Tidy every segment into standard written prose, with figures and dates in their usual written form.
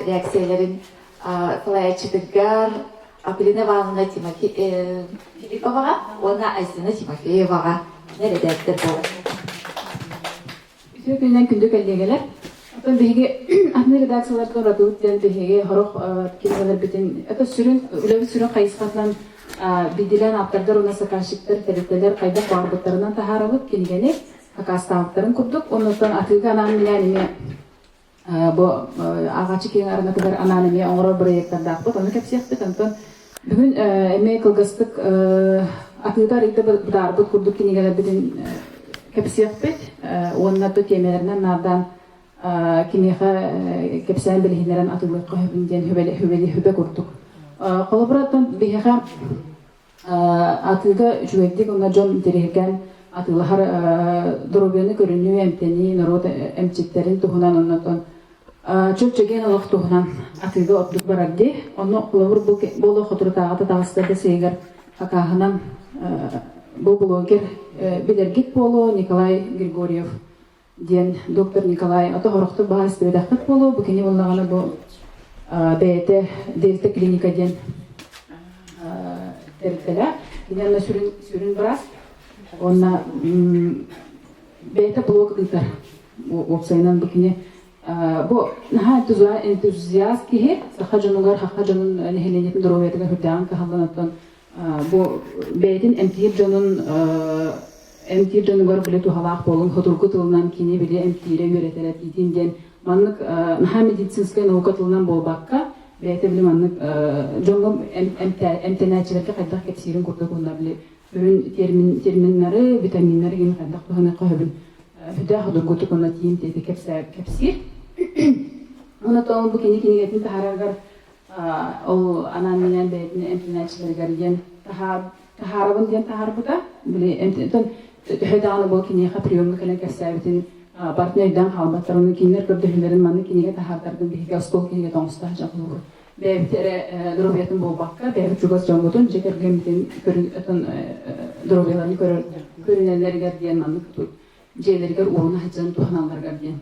реакцияларын Флайчитыгар, Апелина Ивановна Филипповага, она Айсина Тимофеевага. Нередектер бұл. Үсі күннен күнді кәлдегелер. Атын бейге атны редакцияларды оратуыттен бейге хорох келгелер бітін. Это үләбі сүрін қайысқатынан бидилен аптардар оны сақашықтар, тәреттелер қайдақ барбыттарынан тахаралып келгені қақастауықтарын күрдік. Онықтан атылғы ананы мене ағачы кейін арнатығар ананы оңырау проекттарды ақпыт. Оны кәпсияқпыт. Бүгін әме қылғыстық атылдар үйді бұдарбыт күрдік кенегелер бітін кәпсияқпыт. Оннады темелерінен нардан кемеға кәпсиян білігінерін атылыққа хөбінден хөбе күрдік. Қолыбыраттан бейіға атылға жүгедік, онна жон дереген атылығар дұрубені көріну әмтені, нұрот әмчеттерін тұғынан оннатон чөп жеген олық тұғынан атылға отдық барарды. Оны қолыбыр болу құтыры тағаты тағыстарды сейгер қақағынан бұл блогер білергет болу Николай Григорьев ден доктор Николай аты ғырықты баға істебедақыт болу. Бүкені болағаны бұл бәйті дельта клиника ден тәріттелі. Кенен сүрін біраз. Онна бәйті блог ұйтар. Опсайынан бүкені. Бұл наға энтузиаст кейі. Сақа жонуғар, хаққа жонун нәхеленетін дұровиятыға хүрдіған қағаланаттан. Бұл бәйдің әмтейіп жонуғар біле тұхалақ болын. Хотурку тылынан кені біле әмтейірі өретелет етінден. Маннык наха медицинская наука тылынан болбаққа бәйті біле маннык жоңғым әмтенәчілерге қайдақ кәпсерін күрдік онда біле өрін терминнары, витаминнары ген қайдақ тұғына қойбін хүді құдыргөтік онда тиім тейді кәпсер. Оны тоғын бұл кені-кенегетін тахарағар ол анан менен бәйтін әмтенәчілергер ген тахарабын ден тахар бұда біле әмтенәтін түхедағаны бұл кенеға приемға кәлен кәпсәбетін партнерден қалбаттарының кейінер көрдігілерін маны кенеге тахардардың бейге оскол кенеге тоңыстан жақылығы. Бәйбіттері дұробиятын болбаққа, бәйбіт жүгіз жоңғытын жекергемден дұробияларын көрінелергер дейін маны жейлергер уғына хәтсен туғаналарғар дейін.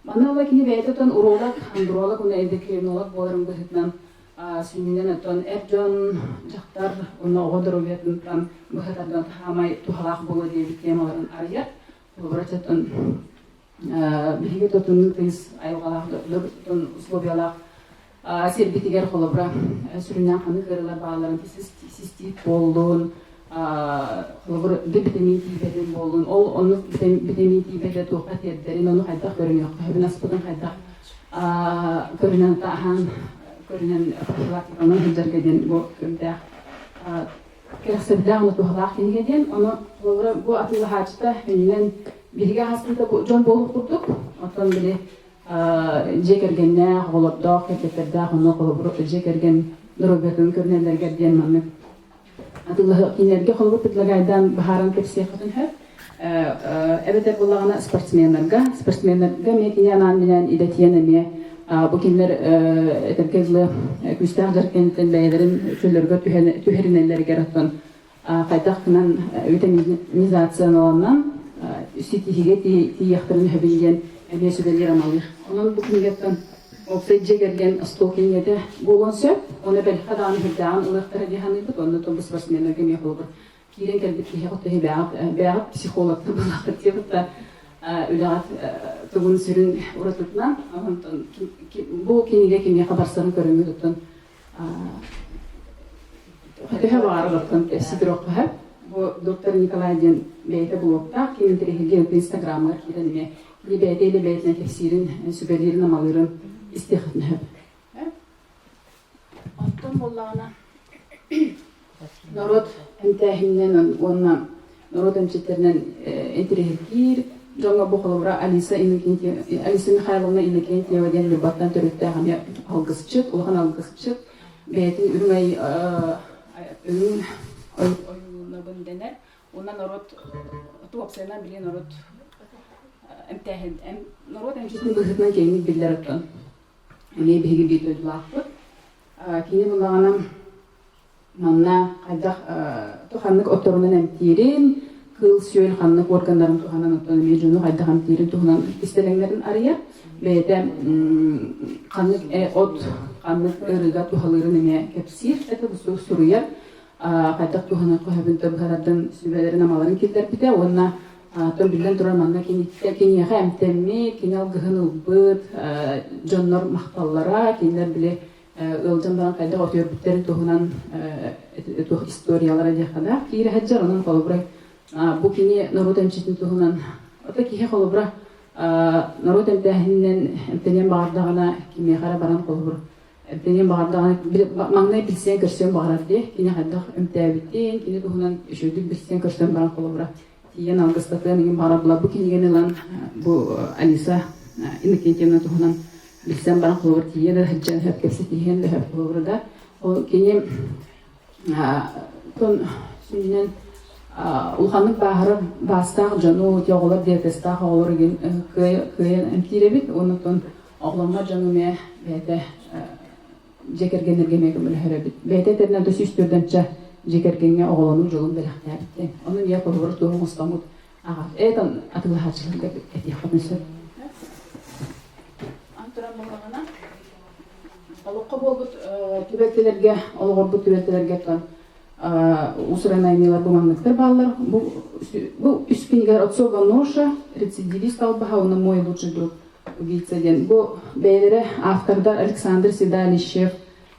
Маны ола кені бәйбіттен уролог, андролог, оны әлді криминолог боларым бұхытынан сүйменен өттен әрджон жақтар, оны оға дұробиятын бұхытардан тағамай туғалақ болу дейбі темаларын арияр. Врачатон биге тотун тез айылгалак тотун условиялак сербитигер холобра сүрүнөн ханы кырылар бааларын систит болдун холобра витамин тибеден болдун ол оны витамин тибеде тука тердерин оны кайдак көрүнөк хебин аспыдан кайдак көрүнөн тахан көрүнөн профилактиканы хеджергеден бу көрдө Керсебден тухалах кенегеден, оны бұл атылы хачта менен бірге хасында жон болып тұрдық. Отан біле жекергенне, қолырдақ, кекеттердақ, оны қолыбыр жекерген дұрубетін көрнелергерден мәмі. Атылы кенерге қолыбыр петлігайдан бағаран кепсия қытын хөп. Әбетер болағына спортсменлерге мекене анан менен идетиен әме bu kimler eterkezli küstah jarkenten beylerin çöllerge tüherinelleri gerekten kaytakından vitaminizasyonlanan sitihiге tiyaktarın höbingen mesüdeler amalı. Onun bu kimgetten oksijje gergen stokingede bolon söp, onu belki kadan hırdan ılıqtara dihanıydı, onu tobus basmenlerge mehulur. Kiren kelbet ki hekottehi beğat psikologda bulaqtı tiyakta Ülaat tugun sürün uğratıkla, bu kinige kimye kabarsarı görünmü tutun. Hühe var bakın, sidrok hep. Bu Doktor Nikolay Bey'de blogda, kimin tarihi gelip Instagram'a kirenime, ki Bey'deyle Bey'den tefsirin, süperlerin amaların istihadını hep. Ondan bollağına Norot emtahimden, onunla Norot emçetlerinin entarihi gir, Jonga Bukhalura Alisa Mikhailovna Inokentiyeva den Lubattan törüttəğəni algısçıt, olğan algısçıt. Bəyətin ürmey ürün oyunlarını dener. Ondan narod tuğapsayından bile narod emtəhid. Narod emçetin bıhıtından keyini biller ötən. Öyle bir bir ödülaqdı. Kini bunlarına manna qaydaq tuğanlık oturunun emtirin. хыл сүйөл ханнык органнарын туханан оттон межуну хайдаган тирин туханан истелеңдерин арыяр бете ханнык от ханнык ырыга тухалырын эме кепсир это бусу суруяр хайдак туханан кохабын табгарадан сүбелерин амаларын килдерпите онна тон билен турар манна кинияха эмтемми кинял гыхынылбыт жоннор макталлара кинилер биле ылжан баран кайда отуер биттери тухунан тух историялара жахада кире хаджар онун колубра бу кини народ эмчитин тухунан ота кихе колубра народ эмтехинен эмтенен багардагана кимехара баран колубра эмтенен багардагана маңнай билсен көрсөн багарарди кини хайдак эмтебиттин кини тухунан үшөдүк билсен көрсөн баран колубра тиен алгыстатан ingen барабла бу киниген лан бу Алиса инкентена тухунан билсен баран колубра тиен хаджан хеп кепсе тиен да хеп колубра да ол кини тон сүнен улханнык баһары бастак жану тёголор детестак олорген кыйын эмтиребит онутон оглома жануме бете жекергенерге мегемел херебит бете терне до сүстөрдөнчө жекергенге оголону жолун белектебит онун я колбор тоңустамут ага этон атыла хачылык этихотнысы антуран болгона олокко болбут түбөттелерге олгорбут түбөттелерге тон усранайнылар буманныктар баллар бу үскинигер отсога ноша рецидивист албаха уна мой лучший друг убийца ден бу бейлере автордар Александр Седалищев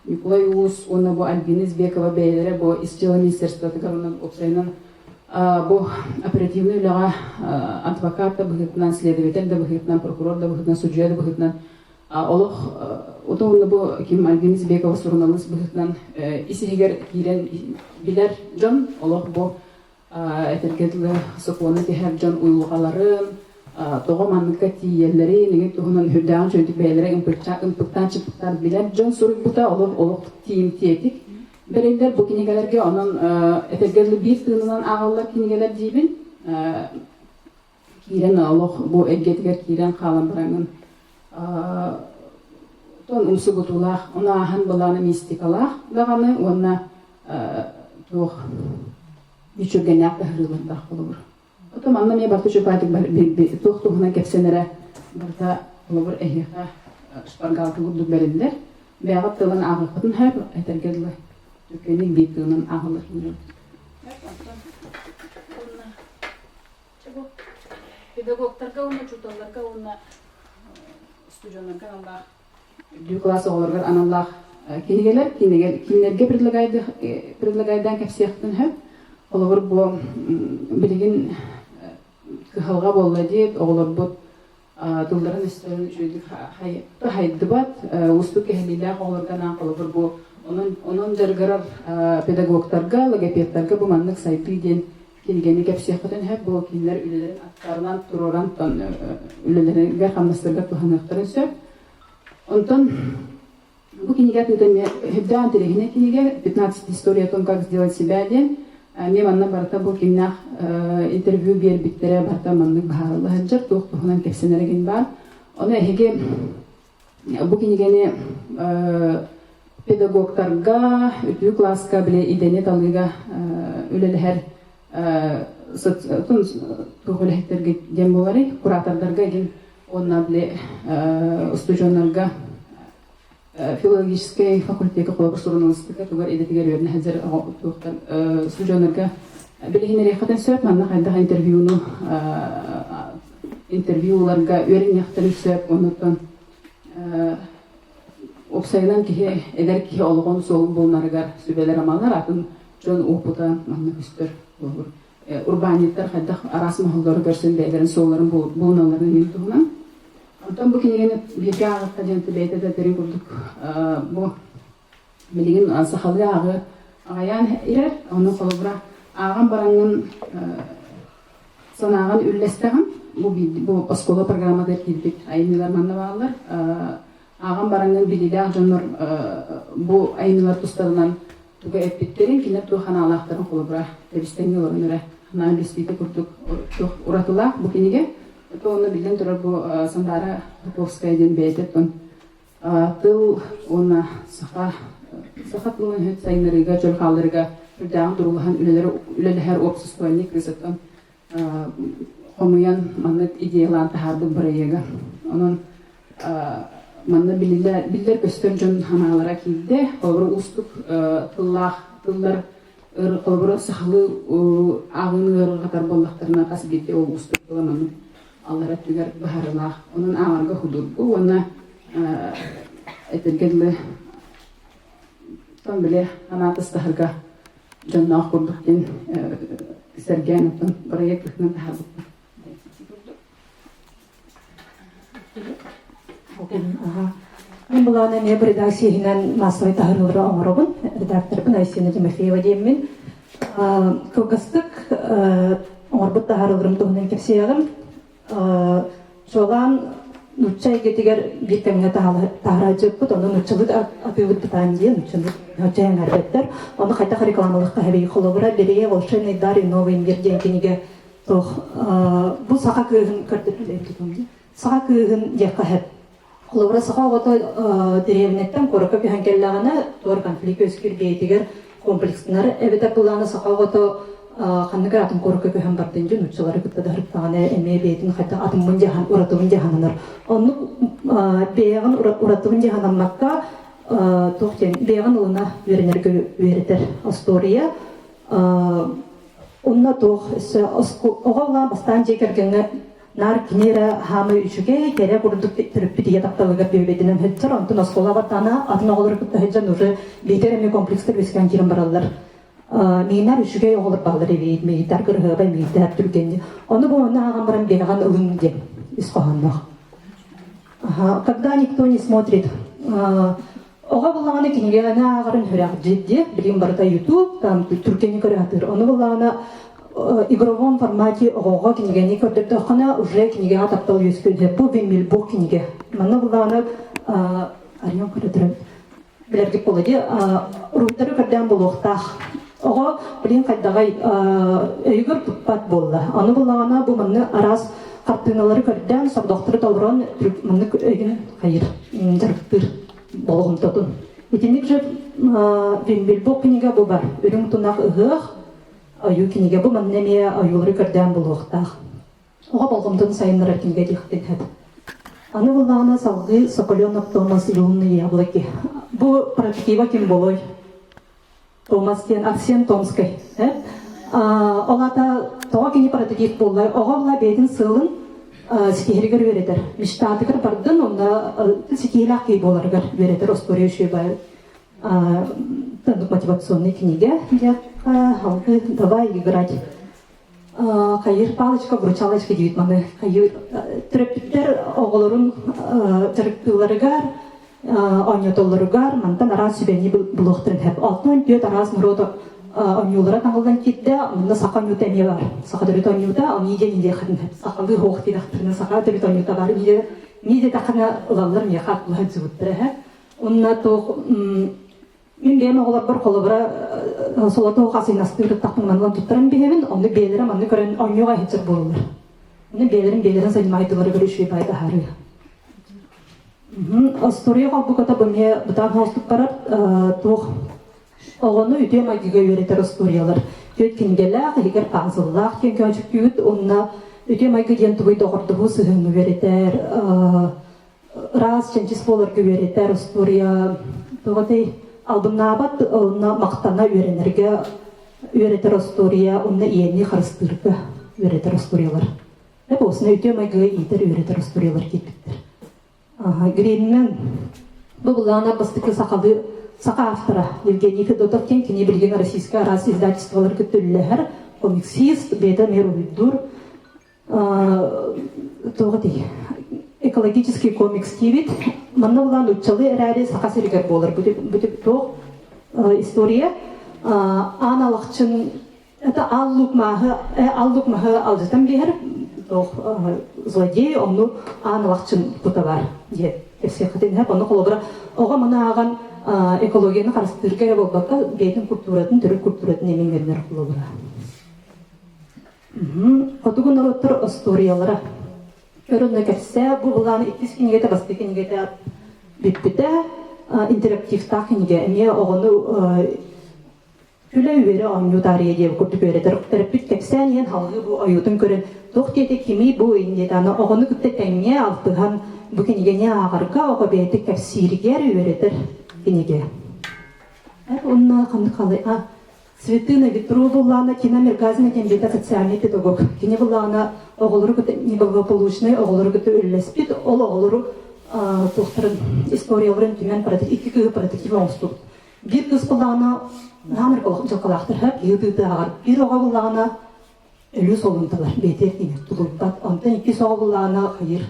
Николай Ус уна бу Альбина Избекова бейлере бу из дела министерства тыгарунан опсайнан бу оперативный лага адвоката быгытнан следователь да быгытнан прокурор да быгытнан судья да быгытнан олох отоонда бу ким Альбина Избекова сурналыс быгытнан исигер кирен билер жон олох бу этергетле соконы техер жон уйлугаларын того манныка тиеллери неге тухунан хүрдаган чөйдүк бейлере ымпыктан чыпыктар билер жон сурук бута олох тиим тиетик берендер бу кинигелерге онон этергетле бир тыынынан агаллар кинигелер дейбин кирен олох бу эргетигер кирен калан бараңын тон умсугутулах она ахан баланы мистикалах даганы онна тух бичүгенак тахрылында болор. Ото манна ме барты чөпатык тух тухна кепсенере барта болор эхиха шпаргалты гудук берендер. Бягат тылын агылын хәп этергедле төкенин битүнүн агылы. Педагогтарга уна чуталарга уна студентлерге аллах дүү класс олоргар аналлах кинерге предлагайдан кепсияктын хэп олор бу билигин кыхалга болла дейт оголор бу тулдарын истөрүн шүйдүк хайдыбат устук эхлилах олорган акылыбыр бу онун жаргарар педагогтарга логопедтарга бу маннык сайты ден келгени кепсияктын хэп бу кинилер үлелерин аттарынан туроран үлелеринге хамнастырга туханыктарын сөп онтон бу киниге тыдыме хебдан терехине киниге 15 история о том, как сделать себя ден мен манна барта бу киннах интервью бербиттере барта маннык баалла хаджар тухтухунан кепсенереген бар оны эге бу кинигени педагогтарга үтүү класска биле идене талыга үлелер тугулехтерге дем болары куратордарга ген онна биле студентлерга филологический факультетке колобур сурунустука тугар идетигер берне хазер туктан студентлерга билегинери хатан сөп манна кайда интервьюларга өрен яктырып сөп онутан опсайдан кихе эдер кихе олгон сол болнарыгар сүбелер амалар атын жон опута манна күстөр болур урбаниттер кайда арас махалдары көрсөн бейлерин солларын болуналарын мен тугунан онтон бу кинигени бирге агыкка женти бейте да терин курдук бу билигин сахалга агы агаян ирер оны колубура аган бараңын санаган үллестеган бу оскола программада кирбит айнылар манна баалар аган бараңын билиле жонор бу айнылар тустарынан туга эппиттерин кине тухана алактарын колубура тебистенге орунура на бисбите курдук уратыла бу киниге оны билден турар бу сандара Туповская ден бейтет тыл оны саха тылын хөт сайнырыга жол халдырыга үрдәган дурулхан үлелер опсустойник ризаттан хомуян маннык идеялан тахарбы бырыйыга. Онон манна биллер көстөн жон ханалара кийде, холбуру устук тыллар холбуру сахлы агын ыргатар боллактарына касбетте ол устук манны аллара түгер бахарылах. Онон амарга худурбу, она этергелле там биле анатыстахырга жоннах курдуктен сергенотон проекттын тахарбы. Мен бұланы не бір редакциясынан массовый тағырылыры оңырығын, редакторбын Айсена Тимофеева деймін. Көгістік оңырбыт тағырылырым тұғынан кепсеяғым. Жоған нүтчай кетігер бір кәміне тағыра жүкпіт, оны нүтчілік апывыт бұтайын дейін, нүтчілік нүтчайын әрбеттер. Оны қайтақ рекламалыққа әбей қолыбыра берее волшебный дар и новый мир ден кенеге тоқ. Бұл сақа көйін көрдірілер. Саға күйін декқа әп. Қолыбыра саға оғыты деревінеттен көрікі бейхан келлағына туар конфликт өскер бейтігер комплекстінар. Әбеті бұланы саға оғыты қаннығыр атын көрікі бейхан бардын жын ұтшылары күтті дағырттағаны әме бейтін қайта атымын дехан, ұратығын деханыныр. Оны бейғын ұратығын деханамаққа тоқтен бейғын ұлына верінергі верітер астория. Онына тоқ оғаула бастан жекергені нар кинера хамы үшіге кере құрдық түріппі дие тақталыға бейбедінен хетчер, онтын оскола баттана атын оғылыр күтті хеджан уже бейтереме комплекстер бескен керім баралар. Мейнар үшіге оғылыр бағылыр евейд, мейдар кырғыбай, мейдар түргенде. Оны бұны ағам барам бейған ұлын дем, исқоғаннақ. Когда никто не смотрит, оға бұлағаны кенеге ана ағарын хүрәқ жедде, білген барыта YouTube, там түркені көрі атыр. Оны бұлағаны игровом формате оғоға кенегені көрдікті қана уже кенегеға таптал өскөді. Бұл беймел бұл кенеге. Маны бұлағаны ариян көрдірім. Білерге болады. Рухтары көрден бұл оқтақ. Оға білен қайдағай өйгір тұтпат болды. Аны бұлағаны бұл мұны арас қартыналары көрден сабдоқтыры талыран мұны өйгін қайыр. Жарықтыр болғын тұтын. Етенік жеп беймел бұл кенеге бұл бар. Өрің тұнақ ұғық. Аю кенеге бұл мәннеме аюлары көрден бұл оқтақ. Оға болғымдың сайынлар әркенге дейхтен әді. Аны бұлағына салғы Соколенов Томас Юлны яблыки. Бұл прототипа кем болой. Томас кен Арсен Томскай. Оғата тоға кене прототип болай. Оға бұла бейдің сылын сикехергер вередер. Миштатығыр бардың, онда сикехлақ кей боларғыр вередер. Остория үші байыр. Тандық мотивационный книге. Халқы давай играть. Қайыр палочка, вручалочка дейт маны. Қайыр түріппіттер оғылырын түріппілерігер, ойнетолырығар, мантан арас сүбені бұлықтырын әп. Алтын дөт арас мұроды ойнеулыра таңылдан кетті, мұнда сақа нюта не бар. Сақа дөрет ойнеута, оны еде ненде қадын әп. Сақалы хоқ дейдақтырына сақа дөрет ойнеута бар. Неде тақына ұлалыр не қат бұлға зүгіттірі әп. Онына тоқ мен бейім оғылар бір қолы бірі солаты оғасын астырып тақтың манылан тұттырын беймін, оны бейлерім, оны көрін ойнуға хетчер болылыр. Оны бейлерім сайынмайдылары бір үші байды әрі. Астория қалбы көті бұме бұдан хаустық барар, тоқ оғыны үте майдыға өретер асториялар. Өткенгелі, егер пағзыллақ кен көншік күйіт, онына үте майғы ден тұғый доғырдығы сұғын өретер, раз ченчіз болырғы өретер астория, тоғыдай Албыннабат оны мақтана өретер астория, оны иенне қарыстырғы өретер асториялар. Осыны өте майғы етер өретер асториялар кетпеттір. Грейнмен бұлағына бастықы сақалы сақа автора Евгений Федотовкен кене білген российская рас издательстволар күттілілер, комиксист, беда меруидур, тоғыдей. Экологический комикс кивит. Манна булан учалы әрі сақа сәрігер болыр. Бұтып тоқ история. Аналықчын, это аллук мағы алжытам бейір. Тоқ злодей, оны аналықчын бұта бар. Кепсе қытын әп, оны қолы бұра. Оға мана аған экологияны қарыстырға болбаққа бейтін культуратын, түрі культуратын емеңдерінер қолы бұра. Отығын ұрыттыр историялары. Көрінні кәпсе, бұл бұланы иттіз кенегеті, басты кенегеті бітпіті интерактивта кенеге. Әме оғыны Küle üveri anyu tarihe diye kurdu göredir. Terapit kepsen yen halgı bu ayudun gören. Toh diyete kimi bu indidana oğunu kütte tenge altıhan bu kenigene ağırga oğa beyte kepsiriger üveridir kenige. Onunla kandı kalı. Светына Ветрубулана киномерказина тембета социальный педагог. Кинебулана оголору күтә неблагополучный оголору күтә үллеспит ол оголору тохтырын историяларын түмен парадик ике кыгы парадик вонсту. Бир кыз булана намер болық жылқалақтыр хәп йыдыды ағар. Бир оға булана өлі солынталар бетер кене тулубат. Онтан ике соға булана хайыр.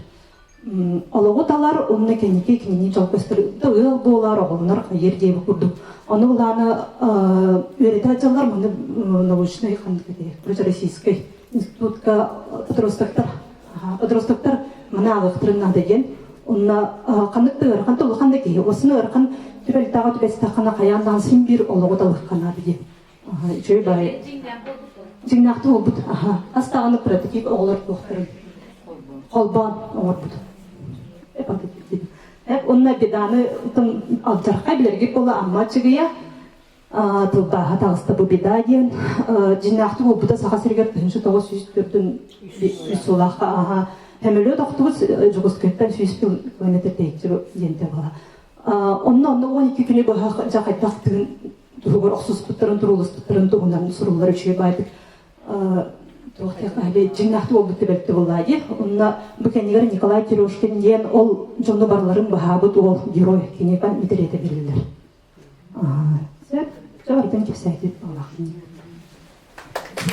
Олығы талар онны кенеке кенені жалпыстыр. Тығыл болар оғылынар хайыр дейбі күрдік. Оны булана өретачалар мыны научный хандыгы Российской институтка подростоктар мына алыктырына деген онна кандыкты ыркан толуканда ки осыны ыркан түбел тага түбестакана каяндан син бир олого талыккана деген жой бай жиңнакты болбут астаганы прототип оголор доктор колбан оңорбут Онна беданы алжарқа білерге бола аммачығыя тұлбаға тағысты бұл беда ден жинақты ол бұда саға сергер 1904-ін солаққа аға әмілі доқтығыз жұғыз көттен 100 километр дейікті денде бала. Онна 12 күне бұға жақайдақтығын тұрғыр оқсыз бұттырын, тұрулыс бұттырын тұғынан сұрулар үшіге байдық. Жиннақты ол бұтты бәлтті болады. Онна бүкенегер Николай Терешкин ден ол жоны барларын бағабыд ол герой кенеган бітіреді берілдер. Сөп, жауардан кепсәйді Аллахын.